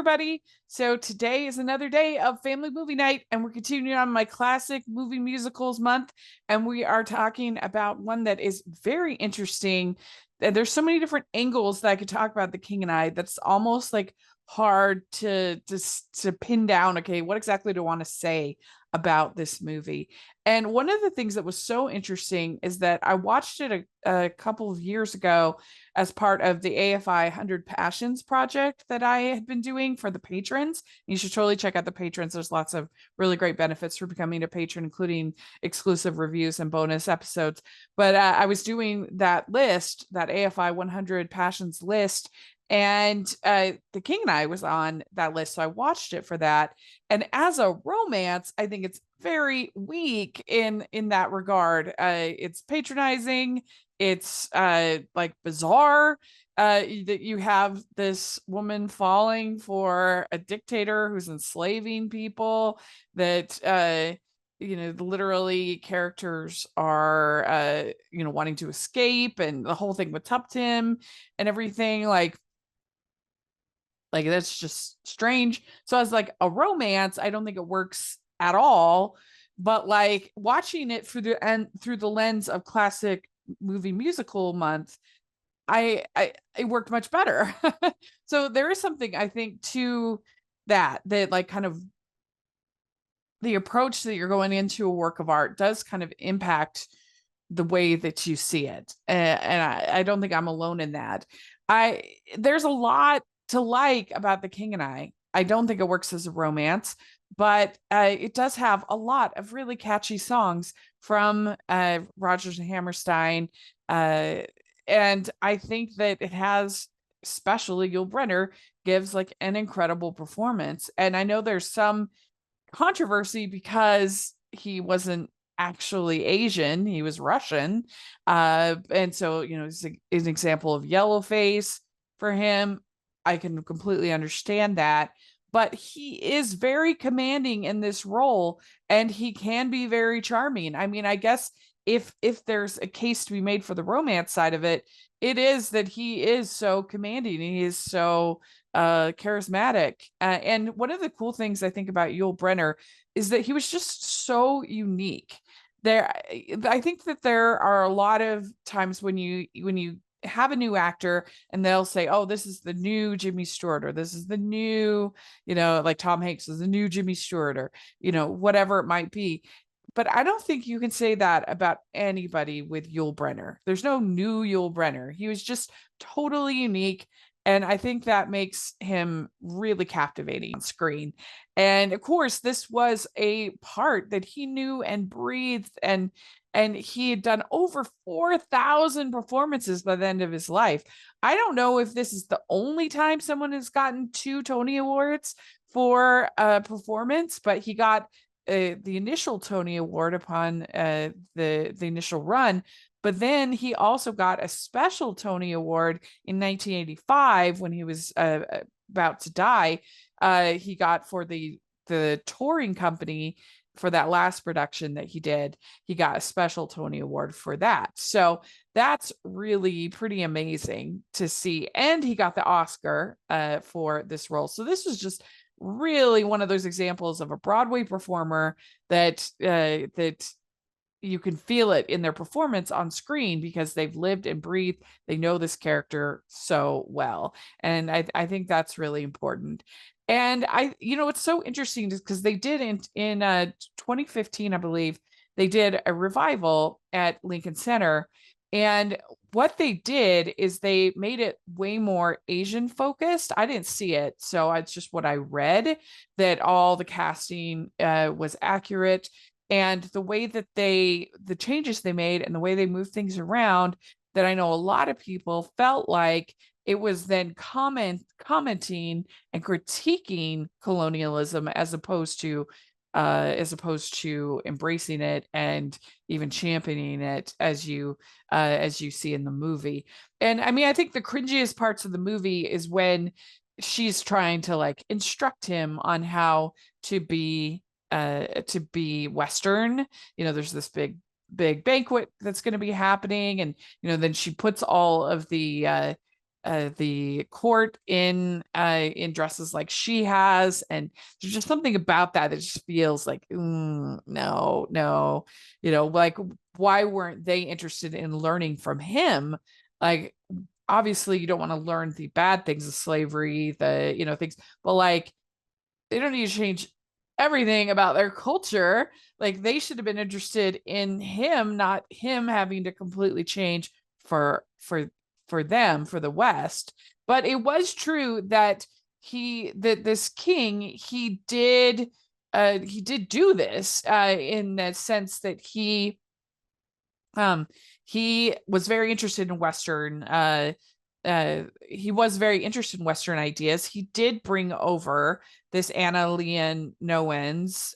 everybody. So today is another day of family movie night, and we're continuing on my classic movie musicals month. And we are talking about one that is very interesting. And there's so many different angles that I could talk about The King and I. That's almost like hard to pin down. Okay, what exactly do I want to say about this movie? And one of the things that was so interesting is that I watched it a couple of years ago as part of the AFI 100 Passions project that I had been doing for the patrons. You should totally check out the patrons. There's lots of really great benefits for becoming a patron, including exclusive reviews and bonus episodes. But I was doing that list, that AFI 100 Passions list, and The King and I was on that list, so I watched it for that. And as a romance, I think it's very weak in that regard. It's patronizing. It's like bizarre that you have this woman falling for a dictator who's enslaving people. That literally characters are wanting to escape, and the whole thing with Tuptim and everything like that's just strange. So as like a romance, I don't think it works at all. But like watching it through the lens of classic movie musical month, I it worked much better. So there is something I think to that like kind of the approach that you're going into a work of art does kind of impact the way that you see it. And I don't think I'm alone in that. There's a lot to like about The King and I don't think it works as a romance, but it does have a lot of really catchy songs from Rodgers and Hammerstein. And I think that it has, especially Yul Brynner, gives like an incredible performance. And I know there's some controversy because he wasn't actually Asian, he was Russian. And so, it's an example of yellow face for him. I can completely understand that. But he is very commanding in this role, and he can be very charming. I mean, I guess if there's a case to be made for the romance side of it, it is that he is so commanding. He is so charismatic. And one of the cool things I think about Yul Brynner is that he was just so unique. I think that there are a lot of times when you have a new actor and they'll say, oh, this is the new Jimmy Stewart, or this is the new, like Tom Hanks is the new Jimmy Stewart, or, whatever it might be. But I don't think you can say that about anybody with Yul Brynner. There's no new Yul Brynner. He was just totally unique. And I think that makes him really captivating on screen. And of course, this was a part that he knew and breathed, and he had done over 4,000 performances by the end of his life. I don't know if this is the only time someone has gotten 2 Tony Awards for a performance, but he got the initial Tony Award upon the initial run. But then he also got a special Tony Award in 1985 when he was about to die. He got for the touring company for that last production that he did. He got a special Tony Award for that. So that's really pretty amazing to see. And he got the Oscar for this role. So this was just really one of those examples of a Broadway performer that you can feel it in their performance on screen because they've lived and breathed. They know this character so well. And I think that's really important. And it's so interesting because they did in 2015, I believe, they did a revival at Lincoln Center. And what they did is they made it way more Asian focused. I didn't see it, so it's just what I read, that all the casting was accurate. And the way that the changes they made and the way they moved things around, that I know a lot of people felt like it was then commenting and critiquing colonialism as opposed to embracing it and even championing it as you see in the movie. And I mean, I think the cringiest parts of the movie is when she's trying to like instruct him on how to be Western. There's this big banquet that's going to be happening, and then she puts all of the the court in dresses like she has, and there's just something about that that just feels like no, like why weren't they interested in learning from him? Like obviously you don't want to learn the bad things of slavery, the things, but like they don't need to change everything about their culture. Like they should have been interested in him, not him having to completely change for them, for the West. But it was true that this king, he did do this in the sense that he was very interested in Western he was very interested in Western ideas. He did bring over this Anna Leon Nowens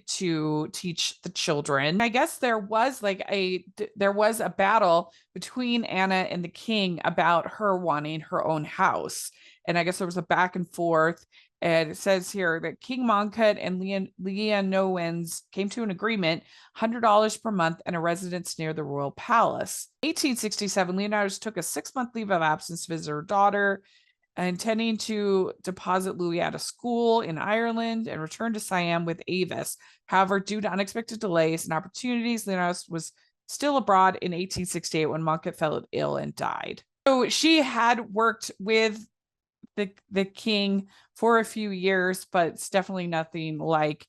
to teach the children. I guess there was a battle between Anna and the king about her wanting her own house. And I guess there was a back and forth. And it says here that King Mongkut and Leon Nowens came to an agreement, $100 per month and a residence near the royal palace. 1867, Leonardus took a 6-month leave of absence to visit her daughter, intending to deposit Louis at a school in Ireland and return to Siam with Avis. However, due to unexpected delays and opportunities, Leonardus was still abroad in 1868 when Mongkut fell ill and died. So she had worked with the king for a few years, but it's definitely nothing like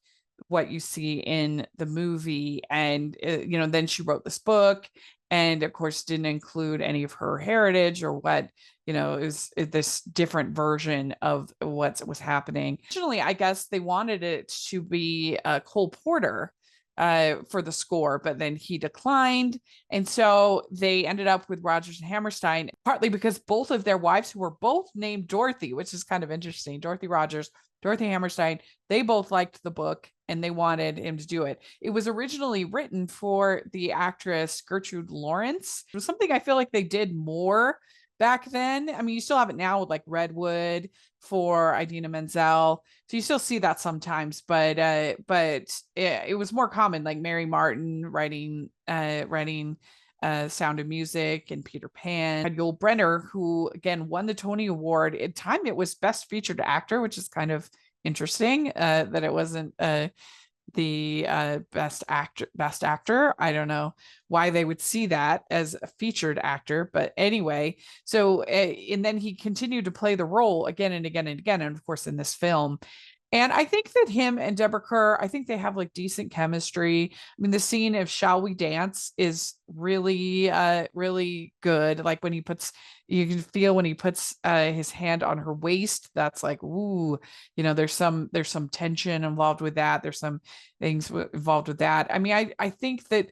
what you see in the movie. And then she wrote this book, and of course didn't include any of her heritage or what is this different version of what was happening. Originally, I guess they wanted it to be Cole Porter for the score, but then he declined. And so they ended up with Rodgers and Hammerstein, partly because both of their wives, who were both named Dorothy, which is kind of interesting, Dorothy Rodgers, Dorothy Hammerstein, they both liked the book and they wanted him to do it. It was originally written for the actress Gertrude Lawrence. It was something I feel like they did more back then. I mean, you still have it now with like Redwood for Idina Menzel. So you still see that sometimes, but it was more common, like Mary Martin writing Sound of Music and Peter Pan. Yul Brynner, who again won the Tony Award. At time it was Best Featured Actor, which is kind of interesting that it wasn't the best actor. I don't know why they would see that as a featured actor, but anyway. So and then he continued to play the role again and again and again, and of course in this film. And I think that him and Deborah Kerr, I think they have like decent chemistry. I mean, the scene of "Shall We Dance" is really, really good. Like when you can feel when he puts his hand on her waist. That's like, ooh, there's some tension involved with that. There's some things involved with that. I mean, I think that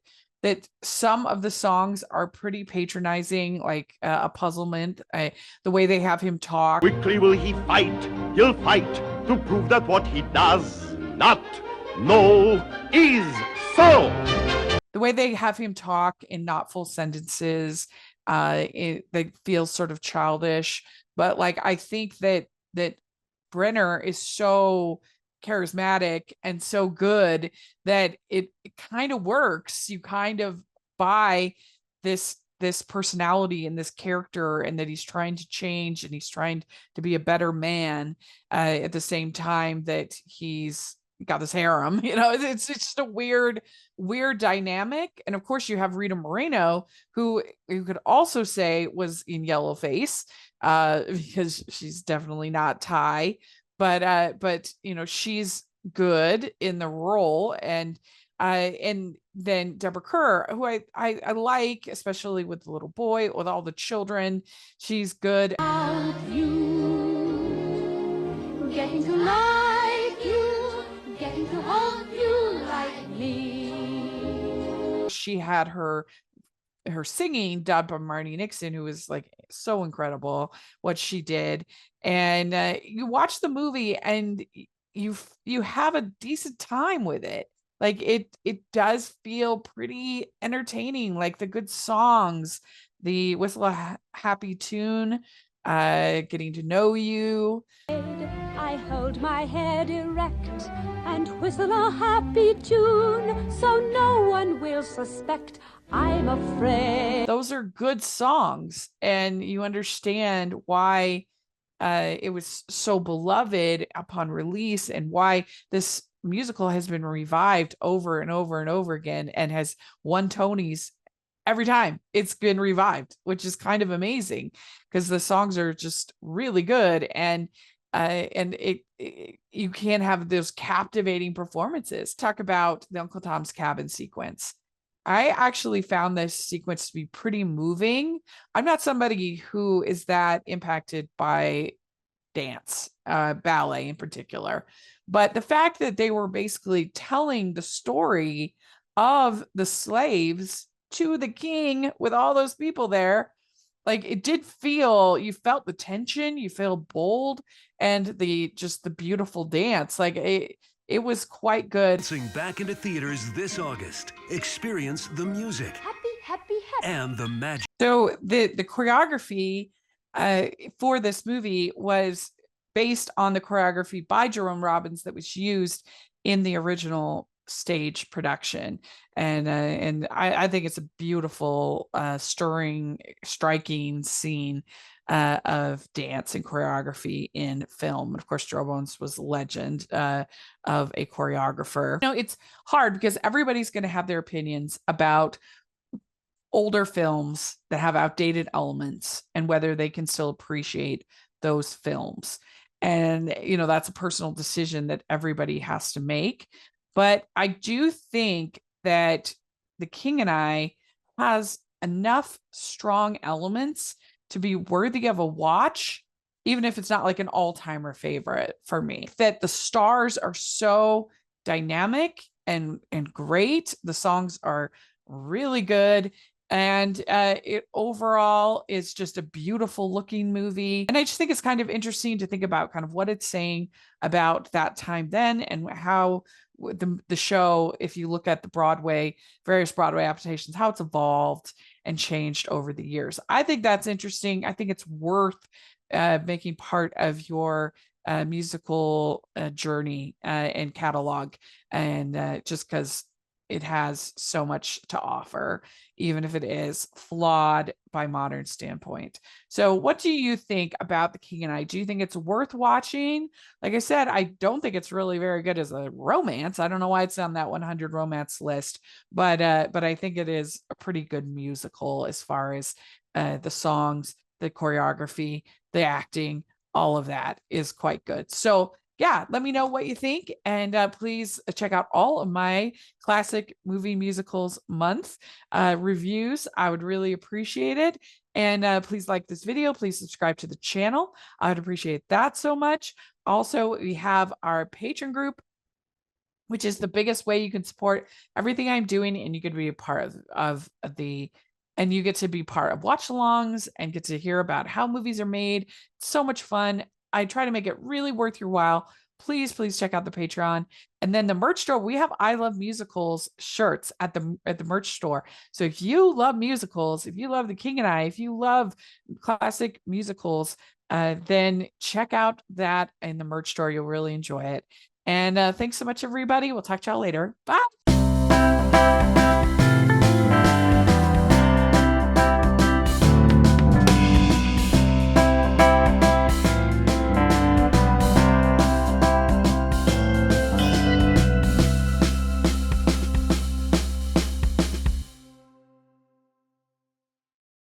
some of the songs are pretty patronizing, like a puzzlement. The way they have him talk. Quickly will he fight. He'll fight to prove that what he does not know is so. The way they have him talk in not full sentences, they feel sort of childish. But like, I think that Brenner is so charismatic and so good that it kind of works. You kind of buy this personality and this character, and that he's trying to change and he's trying to be a better man at the same time that he's got this harem. It's just a weird dynamic. And of course you have Rita Moreno, who you could also say was in Yellowface, because she's definitely not Thai, but she's good in the role. And then Deborah Kerr, who I like, especially with the little boy, with all the children, she's good. Getting to like you, getting to hold you like me. She had her singing dubbed by Marnie Nixon, who was like so incredible what she did. And you watch the movie and you have a decent time with it. Like it does feel pretty entertaining, like the good songs, the Whistle a Happy Tune, Getting to Know You. I I hold my head erect and whistle a happy tune so no one will suspect I'm afraid. Those are good songs, and you understand why it was so beloved upon release and why this musical has been revived over and over and over again and has won Tonys every time it's been revived, which is kind of amazing because the songs are just really good, and you can't have those captivating performances. Talk about the Uncle Tom's Cabin sequence. I actually found this sequence to be pretty moving. I'm not somebody who is that impacted by dance, ballet in particular, but the fact that they were basically telling the story of the slaves to the king with all those people there, like it did feel, you felt the tension, you feel bold, and the beautiful dance. Like it was quite good. Dancing back into theaters this August. Experience the music. Happy, happy, happy. And the magic. So the choreography for this movie was based on the choreography by Jerome Robbins that was used in the original stage production, and I think it's a beautiful, stirring, striking scene of dance and choreography in film. And of course, Jerome Robbins was a legend of a choreographer. It's hard because everybody's going to have their opinions about older films that have outdated elements and whether they can still appreciate those films. And, that's a personal decision that everybody has to make. But I do think that The King and I has enough strong elements to be worthy of a watch, even if it's not like an all-timer favorite for me. That the stars are so dynamic and great. The songs are really good. And it overall is just a beautiful looking movie. And I just think it's kind of interesting to think about kind of what it's saying about that time then, and how the show, if you look at the various Broadway adaptations, how it's evolved and changed over the years. I think that's interesting. I think it's worth making part of your musical journey and catalog, and just because it has so much to offer, even if it is flawed by modern standpoint. So what do you think about The King and I? Do you think it's worth watching? Like I said, I don't think it's really very good as a romance. I don't know why it's on that 100 romance list, but I think it is a pretty good musical as far as the songs, the choreography, the acting, all of that is quite good. So yeah, let me know what you think. And please check out all of my classic movie musicals month reviews. I would really appreciate it. And please like this video. Please subscribe to the channel. I would appreciate that so much. Also, we have our Patreon group, which is the biggest way you can support everything I'm doing. And you could be a part and you get to be part of watch-alongs and get to hear about how movies are made. It's so much fun. I try to make it really worth your while. Please check out the Patreon. And then the merch store, we have I Love Musicals shirts at the merch store. So if you love musicals, if you love The King and I, if you love classic musicals, then check out that in the merch store. You'll really enjoy it. And thanks so much, everybody. We'll talk to y'all later. Bye.